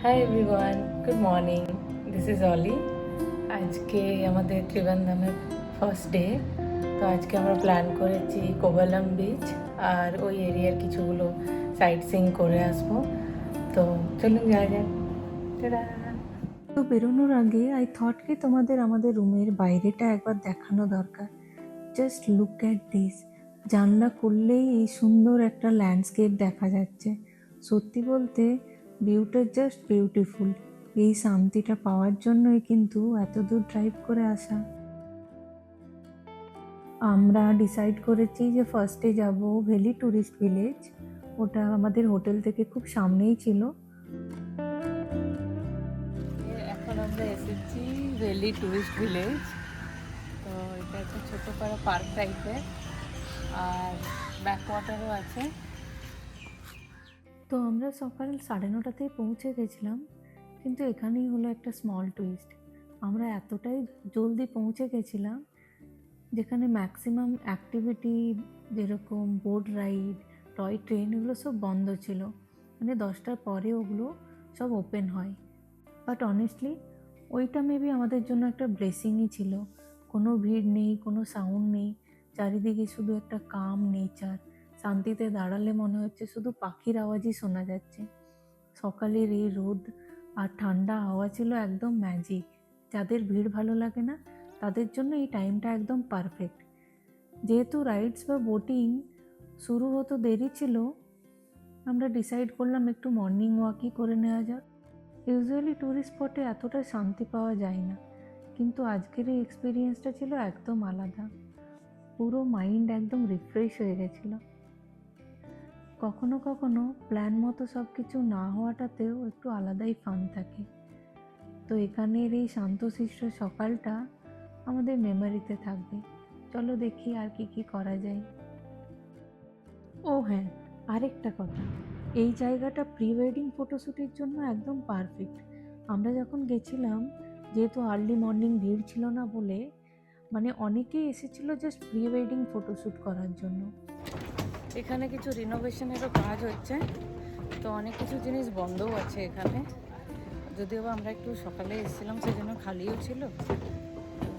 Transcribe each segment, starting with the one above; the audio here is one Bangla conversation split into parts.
Hi everyone, good morning. This is অলি। আজকে আমাদের ত্রিবেন্দ্রমের ফার্স্ট ডে। তো আজকে আমরা প্ল্যান করেছি কোভালাম বিচ আর ওই এরিয়ার কিছুগুলো সাইট সিইং করে আসবো। তো চলুন যাওয়া যাক। টাটা। তো বেরোনোর আগে আই থট কি তোমাদের আমাদের রুমের বাইরেটা একবার দেখানো দরকার। Just look at this. জানলা খুললেই এই সুন্দর একটা ল্যান্ডস্কেপ দেখা যাচ্ছে। সত্যি বলতে ভিউটা জাস্ট বিউটিফুল। এই শান্তিটা পাওয়ার জন্যই কিন্তু এত দূর ড্রাইভ করে আসা। আমরা ডিসাইড করেছি যে ফার্স্টে যাব ভ্যালি ট্যুরিস্ট ভিলেজ। ওটা আমাদের হোটেল থেকে খুব সামনেই ছিল। এখন আমরা এসেছি ভ্যালি ট্যুরিস্ট ভিলেজ। তো এটা একটা ছোটো পাড়া পার্ক টাইপের, আর ব্যাকওয়াটারও আছে। তো আমরা সকাল 9:30তেই পৌঁছে গেছিলাম, কিন্তু এখানেই হলো একটা স্মল টুইস্ট। আমরা এতটাই জলদি পৌঁছে গেছিলাম যেখানে ম্যাক্সিমাম অ্যাক্টিভিটি যেরকম বোট রাইড, টয় ট্রেন, এগুলো সব বন্ধ ছিল। মানে 10টার পরে ওগুলো সব ওপেন হয়। বাট অনেস্টলি ওইটা মেবি আমাদের জন্য একটা ব্লেসিংই ছিল। কোনো ভিড় নেই, কোনো সাউন্ড নেই, চারিদিকে শুধু একটা কাম নেচার। শান্তিতে দাঁড়ালে মনে হচ্ছে শুধু পাখির আওয়াজই শোনা যাচ্ছে। সকালের এই রোদ আর ঠান্ডা হাওয়া ছিল একদম ম্যাজিক। যাদের ভিড় ভালো লাগে না তাদের জন্য এই টাইমটা একদম পারফেক্ট। যেহেতু রাইডস বা বোটিং শুরু হতে দেরি ছিল, আমরা ডিসাইড করলাম একটু মর্নিং ওয়াকই করে নেওয়া যাক। ইউজুয়ালি ট্যুরিস্ট স্পটে এতটা শান্তি পাওয়া যায় না, কিন্তু আজকের এই এক্সপিরিয়েন্সটা ছিল একদম আলাদা। পুরো মাইন্ড একদম রিফ্রেশ হয়ে গেছিলো। কখনো কখনো প্ল্যান মতো সব কিছু না হওয়াটাতেও একটু আলাদাই ফান থাকে। তো এখানের এই শান্তশিষ্ট সকালটা আমাদের মেমোরিতে থাকবে। চলো দেখি আর কি কি করা যায়। ও হ্যাঁ, আরেকটা কথা, এই জায়গাটা প্রি ওয়েডিং ফটোশ্যুটের জন্য একদম পারফেক্ট। আমরা যখন গেছিলাম, যেহেতু আর্লি মর্নিং ভিড় ছিল না বলে, মানে অনেকেই এসেছিল জাস্ট প্রি ওয়েডিং ফটোশ্যুট করার জন্য। এখানে কিছু রিনোভেশনেরও কাজ হচ্ছে, তো অনেক কিছু জিনিস বন্ধও আছে এখানে। যদিও আমরা একটু সকালে এসেছিলাম সেজন্য খালিও ছিল।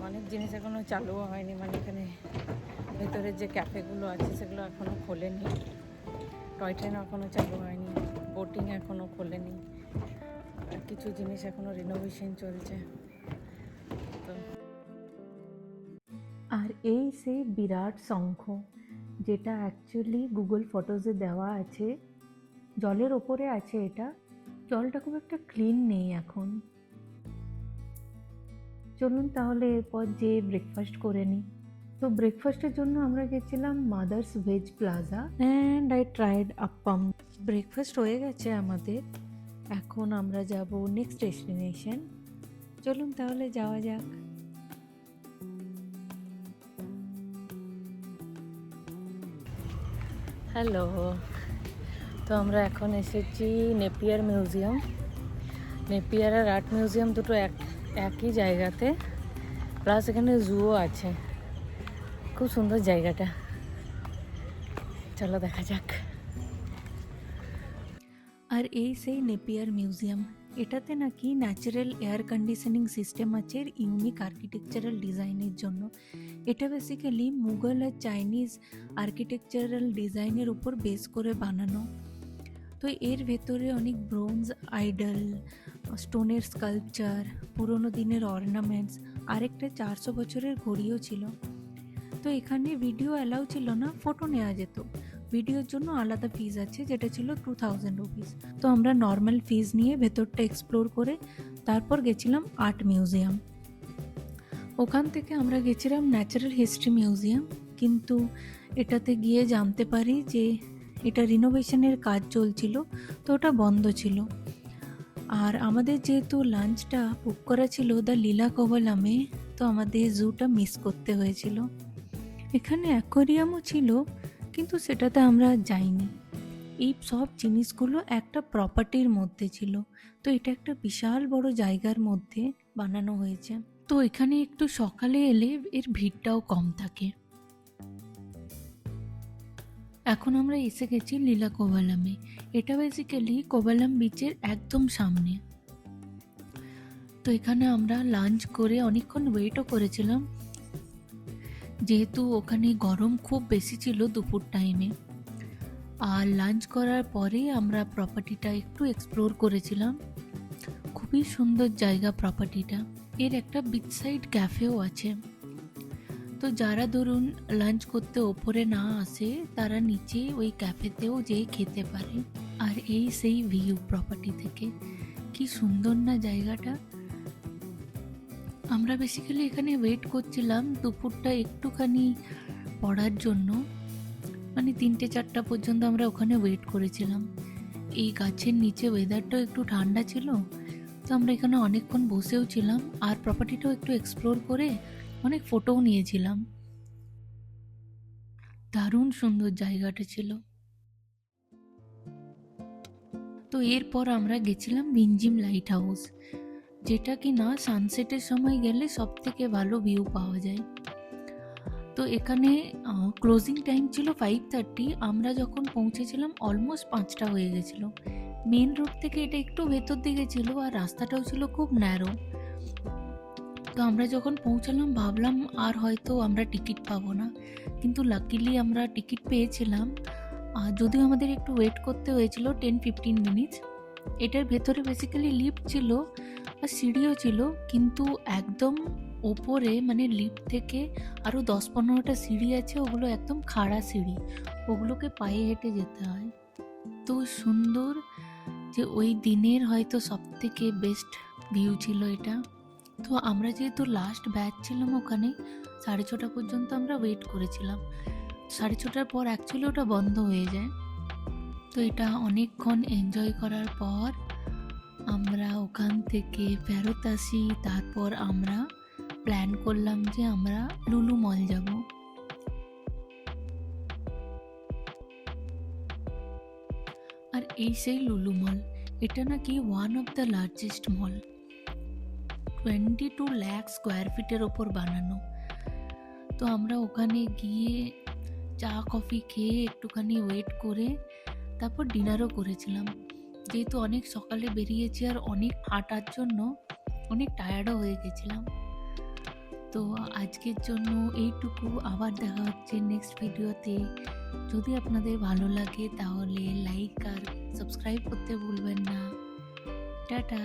অনেক জিনিস এখনও চালুও হয়নি, মানে এখানে ভেতরের যে ক্যাফেগুলো আছে সেগুলো এখনও খোলেনি। টয় ট্রেন এখনও চালু হয়নি, বোটিং এখনও খোলেনি, আর কিছু জিনিস এখনও রিনোভেশন চলছে। তো আর এই সেই বিরাট শঙ্খ, যেটা অ্যাকচুয়ালি গুগল ফটোজে দেওয়া আছে, জলের ওপরে আছে এটা। জলটা খুব একটা ক্লিন নেই এখন। চলুন তাহলে এরপর যে ব্রেকফাস্ট করে নিই। তো ব্রেকফাস্টের জন্য আমরা গেছিলাম mother's veg plaza and I tried appam. Breakfast হয়ে গেছে আমাদের, এখন আমরা যাব নেক্সট ডেস্টিনেশন। চলুন তাহলে যাওয়া যাক। হ্যালো। তো আমরা এখন এসেছি নেপিয়ার মিউজিয়াম। নেপিয়ার আর আর্ট মিউজিয়াম দুটো একই জায়গাতে, প্লাস এখানে জুও আছে। খুব সুন্দর জায়গাটা, চলো দেখা যাক। আর এই সেই নেপিয়ার মিউজিয়াম, এটাতে নাকি ন্যাচারাল এয়ার কন্ডিশনিং সিস্টেম আছে ইউনিক আর্কিটেকচারাল ডিজাইনের জন্য। এটা বেসিক্যালি মুঘল আর চাইনিজ আর্কিটেকচারাল ডিজাইনের উপর বেস করে বানানো। তো এর ভেতরে অনেক ব্রোঞ্জ আইডল, স্টোনের স্কাল্পচার, পুরোনো দিনের অর্নামেন্টস, আরেকটা 400 বছরের ঘড়িও ছিল। তো এখানে ভিডিও অ্যালাউ ছিল না, ফটো নেওয়া যেত। ভিডিওর জন্য আলাদা ফিজ আছে, যেটা ছিল 2000 রুপিস। তো আমরা নর্মাল ফিজ নিয়ে ভেতরটা এক্সপ্লোর করে তারপর গেছিলাম আর্ট মিউজিয়াম। ওখান থেকে আমরা গেছিলাম ন্যাচারাল হিস্ট্রি মিউজিয়াম, কিন্তু এটাতে গিয়ে জানতে পারি যে এটা রিনোভেশনের কাজ চলছিল, তো ওটা বন্ধ ছিল। আর আমাদের যেহেতু লাঞ্চটা বুক করা ছিল দ্য লীলা কোভালামে, তো আমাদের জুটা মিস করতে হয়েছিল। এখানে অ্যাকোয়ারিয়ামও ছিল, কিন্তু সেটাতে আমরা যাইনি। এই সব জিনিসগুলো একটা প্রপার্টির মধ্যে ছিল, তো এটা একটা বিশাল বড় জায়গার মধ্যে বানানো হয়েছে। তো এখানে একটু সকালে এলে এর ভিড়টাও কম থাকে। এখন আমরা এসে গেছি লীলা কোভালামে। এটা বেসিক্যালি কোভালাম বিচের একদম সামনে। তো এখানে আমরা লাঞ্চ করে অনেকক্ষণ ওয়েটও করেছিলাম, যেহেতু ওখানে গরম খুব বেশি ছিল দুপুর টাইমে। আর লাঞ্চ করার পরে আমরা প্রপার্টিটা একটু এক্সপ্লোর করেছিলাম। খুবই সুন্দর জায়গা প্রপার্টিটা। এর একটা বিচ সাইড ক্যাফেও আছে। তো যারা ধরুন লাঞ্চ করতে ওপরে না আসে, তারা নিচে ওই ক্যাফেতেও যেয়ে খেতে পারে। আর এই সেই ভিউ প্রপার্টি থেকে, কি সুন্দর না জায়গাটা। আমরা বেসিক্যালি এখানে ওয়েট করছিলাম দুপুরটা একটুখানি পড়ার জন্য, মানে 3-4টা পর্যন্ত আমরা ওখানে ওয়েট করেছিলাম। এই গাছের নিচে ওয়েদারটাও একটু ঠান্ডা ছিল, তো আমরা এখানে অনেকক্ষণ বসেও ছিলাম আর প্রপার্টিটাও একটু এক্সপ্লোর করে অনেক ফটোও নিয়েছিলাম। দারুণ সুন্দর জায়গাটা ছিল। তো এরপর আমরা গেছিলাম মিঞ্জিম লাইট হাউস, যেটা কি না সানসেটের সময় গেলে সব থেকে ভালো ভিউ পাওয়া যায়। তো এখানে ক্লোজিং টাইম ছিল 5:30। আমরা যখন পৌঁছেছিলাম অলমোস্ট 5টা হয়ে গেছিলো। মেন রোড থেকে এটা একটু ভেতর দিকে ছিল আর রাস্তাটাও ছিল খুব ন্যারো। তো আমরা যখন পৌঁছালাম ভাবলাম আর হয়তো আমরা টিকিট পাবো না, কিন্তু লাকিলি আমরা টিকিট পেয়েছিলাম। যদিও আমাদের একটু ওয়েট করতে হয়েছিল 10-15 মিনিটস। এটার ভেতরে বেসিক্যালি লিফট ছিল আর সিঁড়িও ছিল, কিন্তু একদম ওপরে মানে লিফট থেকে আরও 10-15টা সিঁড়ি আছে, ওগুলো একদম খাড়া সিঁড়ি, ওগুলোকে পায়ে হেঁটে যেতে হয়। তো সুন্দর যে ওই দিনের হয়তো সবথেকে বেস্ট ভিউ ছিল এটা। তো আমরা যেহেতু লাস্ট ব্যাচ ছিলাম ওখানে, 6:30 পর্যন্ত আমরা ওয়েট করেছিলাম। 6:30টার পর অ্যাকচুয়ালি ওটা বন্ধ হয়ে যায়। তো এটা অনেকক্ষণ এনজয় করার পর আমরা ওখান থেকে ফেরত আসি। তারপর আমরা প্ল্যান করলাম যে আমরা লুলু মল যাব। আর এই সেই লুলু মল, এটা নাকি one of the largest mall. 22 lakh square ফিটের ওপর বানানো। তো আমরা ওখানে গিয়ে চা কফি খেয়ে একটুখানি ওয়েট করে তারপর ডিনারও করেছিলাম। যেহেতু অনেক সকালে বেরিয়েছি আর অনেক হাঁটার জন্য অনেক টায়ার্ডও হয়ে গেছিলাম। তো আজকের জন্য এইটুকু, আবার দেখা হচ্ছে নেক্সট ভিডিওতে। যদি আপনাদের ভালো লাগে তাহলে লাইক আর সাবস্ক্রাইব করতে ভুলবেন না। টাটা।